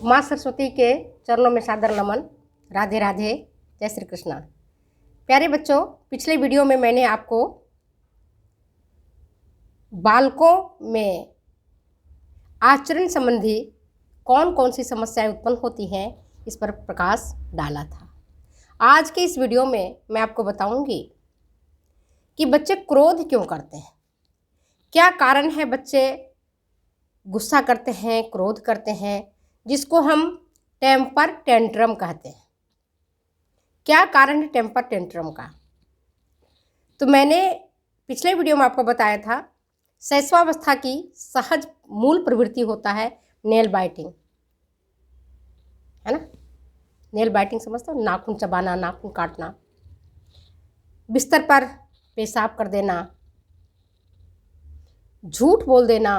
माँ सरस्वती के चरणों में सादर नमन। राधे राधे, जय श्री कृष्णा। प्यारे बच्चों, पिछले वीडियो में मैंने आपको बालकों में आचरण संबंधी कौन कौन सी समस्याएं उत्पन्न होती हैं इस पर प्रकाश डाला था। आज के इस वीडियो में मैं आपको बताऊंगी कि बच्चे क्रोध क्यों करते हैं, क्या कारण है बच्चे गुस्सा करते हैं, क्रोध करते हैं, जिसको हम टेम्पर टेंट्रम कहते हैं। क्या कारण है टेम्पर टेंट्रम का? तो मैंने पिछले वीडियो में आपको बताया था शैशवावस्था की सहज मूल प्रवृत्ति होता है नेल बाइटिंग, है ना। नेल बाइटिंग समझते हो? नाखून चबाना, नाखून काटना, बिस्तर पर पेशाब कर देना, झूठ बोल देना,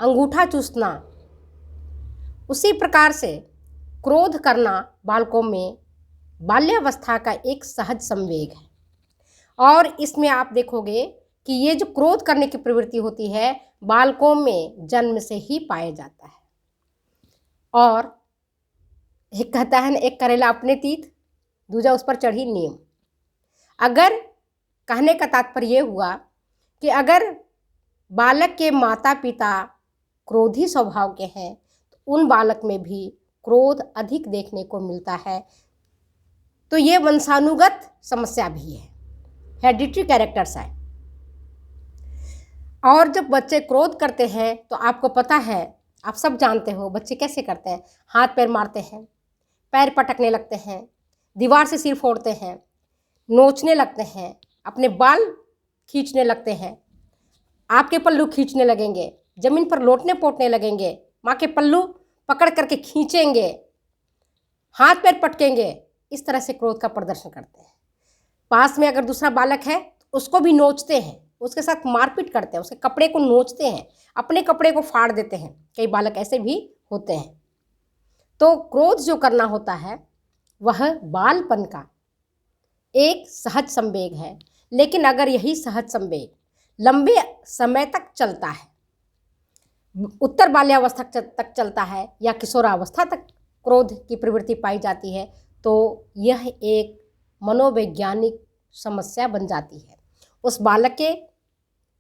अंगूठा चूसना। उसी प्रकार से क्रोध करना बालकों में बाल्यावस्था का एक सहज संवेग है। और इसमें आप देखोगे कि ये जो क्रोध करने की प्रवृत्ति होती है बालकों में जन्म से ही पाया जाता है। और एक कहता है ना, एक करेला अपने तीत, दूजा उस पर चढ़ी नीम। अगर कहने का तात्पर्य ये हुआ कि अगर बालक के माता पिता क्रोधी स्वभाव के हैं तो उन बालक में भी क्रोध अधिक देखने को मिलता है। तो ये वंशानुगत समस्या भी है, हेरिडिटरी कैरेक्टर्स है। और जब बच्चे क्रोध करते हैं तो आपको पता है, आप सब जानते हो बच्चे कैसे करते हैं। हाथ पैर मारते हैं, पैर पटकने लगते हैं, दीवार से सिर फोड़ते हैं, नोचने लगते हैं, अपने बाल खींचने लगते हैं, आपके पल्लू खींचने लगेंगे, जमीन पर लोटने पोटने लगेंगे, माँ के पल्लू पकड़ करके खींचेंगे, हाथ पैर पटकेंगे। इस तरह से क्रोध का प्रदर्शन करते हैं। पास में अगर दूसरा बालक है तो उसको भी नोचते हैं, उसके साथ मारपीट करते हैं, उसके कपड़े को नोचते हैं, अपने कपड़े को फाड़ देते हैं। कई बालक ऐसे भी होते हैं। तो क्रोध जो करना होता है वह बालपन का एक सहज संवेग है। लेकिन अगर यही सहज संवेग लंबे समय तक चलता है, उत्तर बाल्यावस्था तक चलता है या किशोरावस्था तक क्रोध की प्रवृत्ति पाई जाती है, तो यह एक मनोवैज्ञानिक समस्या बन जाती है उस बालक के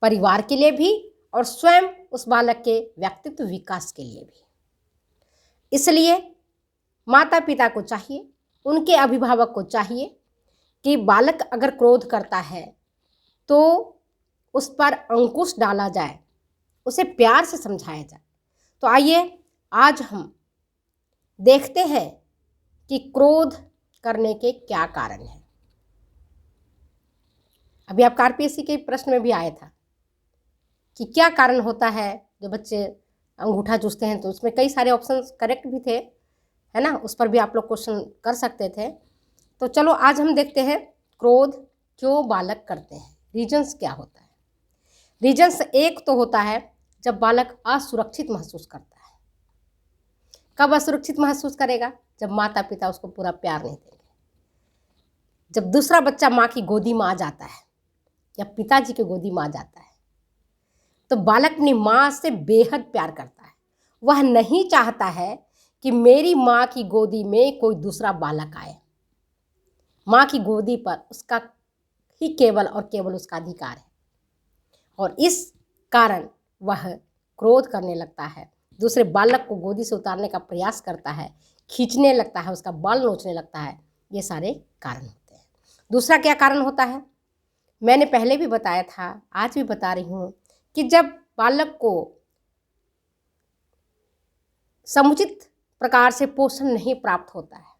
परिवार के लिए भी और स्वयं उस बालक के व्यक्तित्व विकास के लिए भी। इसलिए माता पिता को चाहिए, उनके अभिभावक को चाहिए कि बालक अगर क्रोध करता है तो उस पर अंकुश डाला जाए, उसे प्यार से समझाया जाए। तो आइए आज हम देखते हैं कि क्रोध करने के क्या कारण हैं। अभी आपका आरपीएससी के प्रश्न में भी आया था कि क्या कारण होता है जो बच्चे अंगूठा चूसते हैं। तो उसमें कई सारे ऑप्शन करेक्ट भी थे, है ना। उस पर भी आप लोग क्वेश्चन कर सकते थे। तो चलो आज हम देखते हैं क्रोध क्यों बालक करते हैं, रीजंस क्या होता है। रीजंस एक तो होता है जब बालक असुरक्षित महसूस करता है। कब असुरक्षित महसूस करेगा? जब माता पिता उसको पूरा प्यार नहीं देंगे। जब दूसरा बच्चा माँ की गोदी में आ जाता है या पिताजी की गोदी में आ जाता है तो बालक अपनी माँ से बेहद प्यार करता है। वह नहीं चाहता है कि मेरी माँ की गोदी में कोई दूसरा बालक आए। माँ की गोदी पर उसका ही केवल और केवल उसका अधिकार है। और इस कारण वह क्रोध करने लगता है, दूसरे बालक को गोदी से उतारने का प्रयास करता है, खींचने लगता है, उसका बाल नोचने लगता है। ये सारे कारण होते हैं। दूसरा क्या कारण होता है? मैंने पहले भी बताया था, आज भी बता रही हूँ कि जब बालक को समुचित प्रकार से पोषण नहीं प्राप्त होता है,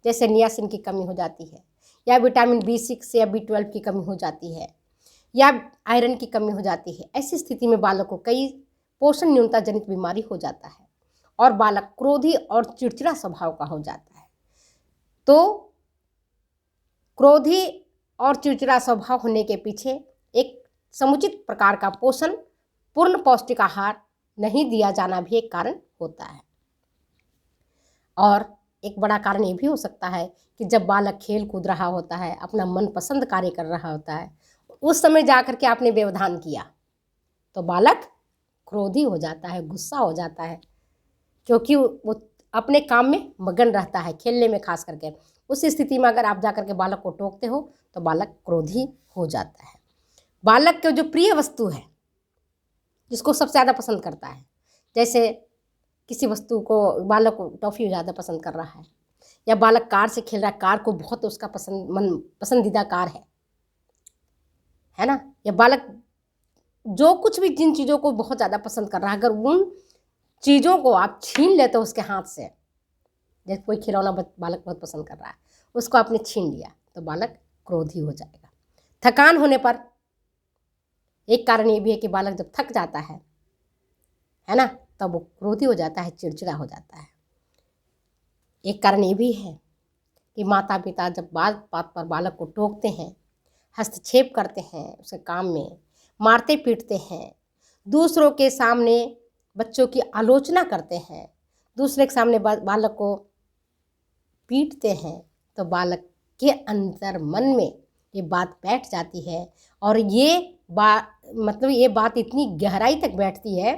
जैसे नियासिन की कमी हो जाती है या विटामिन B6 या B12 की कमी हो जाती है या आयरन की कमी हो जाती है, ऐसी स्थिति में बालक को कई पोषण न्यूनता जनित बीमारी हो जाता है और बालक क्रोधी और चिड़चिड़ा स्वभाव का हो जाता है। तो क्रोधी और चिड़चिड़ा स्वभाव होने के पीछे एक समुचित प्रकार का पोषण, पूर्ण पौष्टिक आहार नहीं दिया जाना भी एक कारण होता है। और एक बड़ा कारण ये भी हो सकता है कि जब बालक खेल कूद रहा होता है, अपना मनपसंद कार्य कर रहा होता है, उस समय जाकर के आपने व्यवधान किया तो बालक क्रोधी हो जाता है, गुस्सा हो जाता है, क्योंकि वो अपने काम में मगन रहता है, खेलने में खास करके। उस स्थिति में अगर आप जाकर के बालक को टोकते हो तो बालक क्रोधी हो जाता है। बालक के जो प्रिय वस्तु है, जिसको सबसे ज़्यादा पसंद करता है, जैसे किसी वस्तु को बालक को टॉफ़ी ज़्यादा पसंद कर रहा है, या बालक कार से खेल रहा है, कार को बहुत उसका पसंदीदा कार है ना, या बालक जो कुछ भी जिन चीज़ों को बहुत ज़्यादा पसंद कर रहा है, अगर उन चीज़ों को आप छीन लेते हो उसके हाथ से, जैसे कोई खिलौना बालक बहुत पसंद कर रहा है, उसको आपने छीन लिया तो बालक क्रोधी हो जाएगा। थकान होने पर एक कारण ये भी है कि बालक जब थक जाता है ना, तब वो क्रोधी हो जाता है, चिड़चिड़ा हो जाता है। एक कारण ये भी है कि माता पिता जब बात बात पर बालक को टोकते हैं, हस्तक्षेप करते हैं, उसके काम में मारते पीटते हैं, दूसरों के सामने बच्चों की आलोचना करते हैं, दूसरे के सामने बालक को पीटते हैं, तो बालक के अंदर मन में ये बात बैठ जाती है। और ये ये बात इतनी गहराई तक बैठती है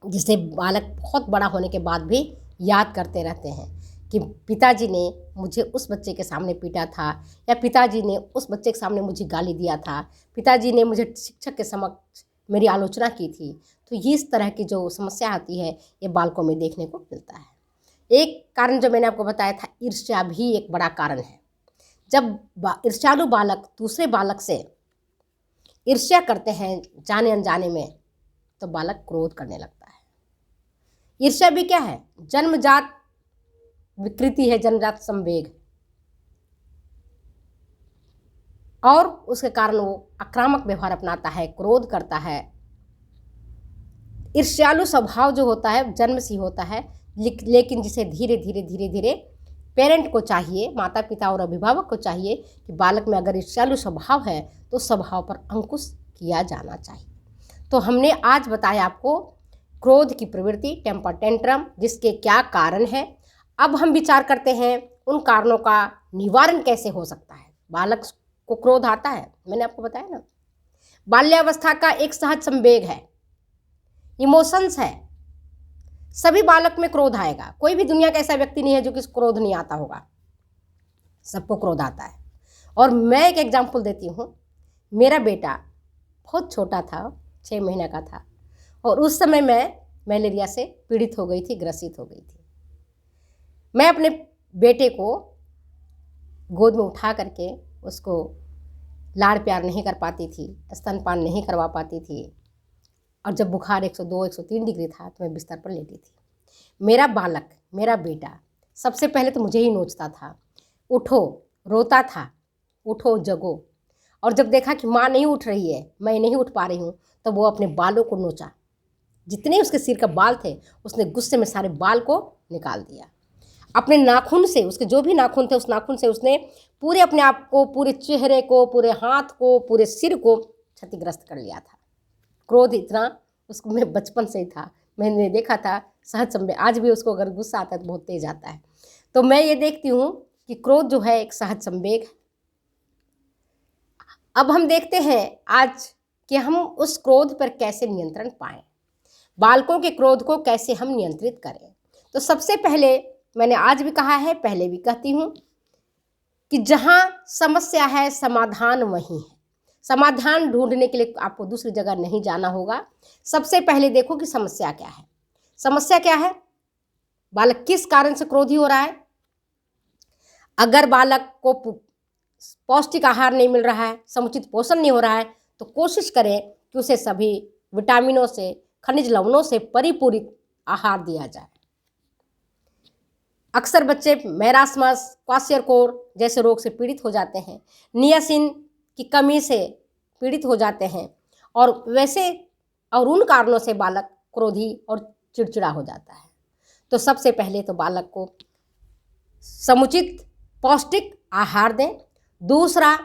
जिसे बालक बहुत बड़ा होने के बाद भी याद करते रहते हैं कि पिताजी ने मुझे उस बच्चे के सामने पीटा था, या पिताजी ने उस बच्चे के सामने मुझे गाली दिया था, पिताजी ने मुझे शिक्षक के समक्ष मेरी आलोचना की थी। तो ये इस तरह की जो समस्या आती है ये बालकों में देखने को मिलता है। एक कारण जो मैंने आपको बताया था, ईर्ष्या भी एक बड़ा कारण है। जब ईर्ष्यालु बालक दूसरे बालक से ईर्ष्या करते हैं जाने अनजाने में, तो बालक क्रोध करने लगता है। ईर्ष्या भी क्या है? जन्मजात विकृति है, जन्मजात संवेग, और उसके कारण वो आक्रामक व्यवहार अपनाता है, क्रोध करता है। ईर्ष्यालु स्वभाव जो होता है जन्म से होता है, लेकिन जिसे धीरे धीरे पेरेंट को चाहिए, माता पिता और अभिभावक को चाहिए कि बालक में अगर ईर्ष्यालु स्वभाव है तो स्वभाव पर अंकुश किया जाना चाहिए। तो हमने आज बताया आपको क्रोध की प्रवृत्ति, टेम्पर टेंट्रम, जिसके क्या कारण है। अब हम विचार करते हैं उन कारणों का निवारण कैसे हो सकता है। बालक को क्रोध आता है, मैंने आपको बताया ना, बाल्यावस्था का एक सहज संवेग है, इमोशंस है। सभी बालक में क्रोध आएगा, कोई भी दुनिया का ऐसा व्यक्ति नहीं है जो कि क्रोध नहीं आता होगा, सबको क्रोध आता है। और मैं एक एग्जाम्पल देती हूँ। मेरा बेटा बहुत छोटा था, 6 महीने का था, और उस समय मैं मलेरिया से पीड़ित हो गई थी, ग्रसित हो गई थी। मैं अपने बेटे को गोद में उठा करके उसको लाड़ प्यार नहीं कर पाती थी, स्तनपान नहीं करवा पाती थी, और जब बुखार 102 103 डिग्री था तो मैं बिस्तर पर लेटी थी। मेरा बालक, मेरा बेटा सबसे पहले तो मुझे ही नोचता था, उठो, रोता था, उठो जगो। और जब देखा कि माँ नहीं उठ रही है, मैं नहीं उठ पा रही हूँ, तो वो अपने बालों को नोचा। जितने उसके सिर का बाल थे उसने गुस्से में सारे बाल को निकाल दिया। अपने नाखून से, उसके जो भी नाखून थे उस नाखून से उसने पूरे अपने आप को, पूरे चेहरे को, पूरे हाथ को, पूरे सिर को क्षतिग्रस्त कर लिया था। क्रोध इतना उसको में बचपन से ही था, मैंने देखा था सहज संवेग। आज भी उसको अगर गुस्सा आता है तो बहुत तेज आता है। तो मैं ये देखती हूँ कि क्रोध जो है एक सहज संवेग। अब हम देखते हैं आज कि हम उस क्रोध पर कैसे नियंत्रण पाएं, बालकों के क्रोध को कैसे हम नियंत्रित करें। तो सबसे पहले, मैंने आज भी कहा है, पहले भी कहती हूँ कि जहाँ समस्या है समाधान वहीं है। समाधान ढूंढने के लिए आपको दूसरी जगह नहीं जाना होगा। सबसे पहले देखो कि समस्या क्या है। समस्या क्या है? बालक किस कारण से क्रोधी हो रहा है। अगर बालक को पौष्टिक आहार नहीं मिल रहा है, समुचित पोषण नहीं हो रहा है, तो कोशिश करें कि उसे सभी विटामिनों से, खनिज लवणों से परिपूरित आहार दिया जाए। अक्सर बच्चे मैरास्मस, क्वाशियरकोर जैसे रोग से पीड़ित हो जाते हैं, नियासिन की कमी से पीड़ित हो जाते हैं, और उन कारणों से बालक क्रोधी और चिड़चिड़ा हो जाता है। तो सबसे पहले तो बालक को समुचित पौष्टिक आहार दें। दूसरा,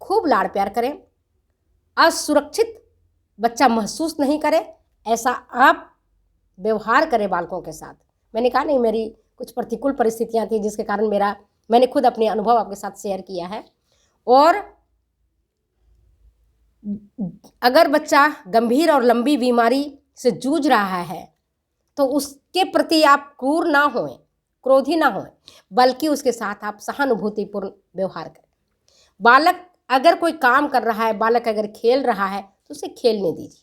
खूब लाड़ प्यार करें। असुरक्षित बच्चा महसूस नहीं करे ऐसा आप व्यवहार करें बालकों के साथ। मैंने कहा नहीं, मेरी कुछ प्रतिकूल परिस्थितियां थी जिसके कारण मैंने खुद अपने अनुभव आपके साथ शेयर किया है। और अगर बच्चा गंभीर और लंबी बीमारी से जूझ रहा है तो उसके प्रति आप क्रूर ना होएं, क्रोधी ना होएं, बल्कि उसके साथ आप सहानुभूतिपूर्ण व्यवहार करें। बालक अगर कोई काम कर रहा है, बालक अगर खेल रहा है तो उसे खेलने दीजिए,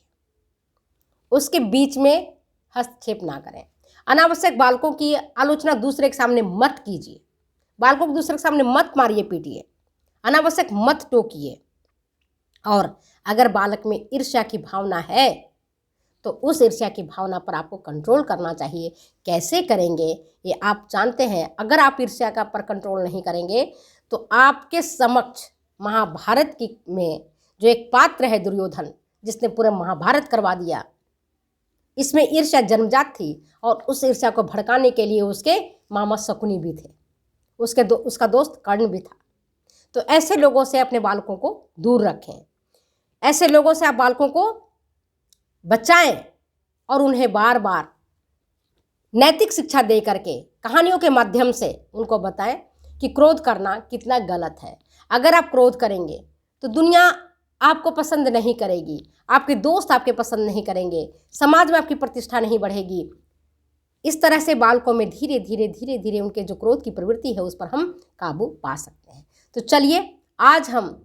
उसके बीच में हस्तक्षेप ना करें। अनावश्यक बालकों की आलोचना दूसरे के सामने मत कीजिए, बालकों को दूसरे के सामने मत मारिए पीटिए, अनावश्यक मत टोकिए। और अगर बालक में ईर्ष्या की भावना है तो उस ईर्ष्या की भावना पर आपको कंट्रोल करना चाहिए। कैसे करेंगे ये आप जानते हैं। अगर आप ईर्ष्या का पर कंट्रोल नहीं करेंगे तो आपके समक्ष महाभारत की में जो एक पात्र है दुर्योधन, जिसने पूरा महाभारत करवा दिया, इसमें ईर्ष्या जन्मजात थी और उस ईर्ष्या को भड़काने के लिए उसके मामा शकुनी भी थे, उसका दोस्त कर्ण भी था। तो ऐसे लोगों से अपने बालकों को दूर रखें, ऐसे लोगों से आप बालकों को बचाएं और उन्हें बार बार नैतिक शिक्षा दे करके कहानियों के माध्यम से उनको बताएं कि क्रोध करना कितना गलत है। अगर आप क्रोध करेंगे तो दुनिया आपको पसंद नहीं करेगी, आपके दोस्त आपके पसंद नहीं करेंगे, समाज में आपकी प्रतिष्ठा नहीं बढ़ेगी। इस तरह से बालकों में धीरे धीरे उनके जो क्रोध की प्रवृत्ति है उस पर हम काबू पा सकते हैं। तो चलिए आज हम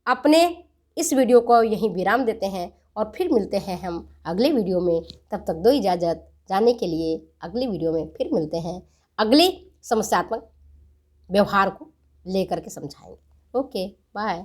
अपने इस वीडियो को यहीं विराम देते हैं और फिर मिलते हैं हम अगले वीडियो में। तब तक दो इजाज़त, जाने के लिए अगली वीडियो में फिर मिलते हैं, अगली समस्यात्मक व्यवहार को लेकर के समझाएंगे। Okay bye.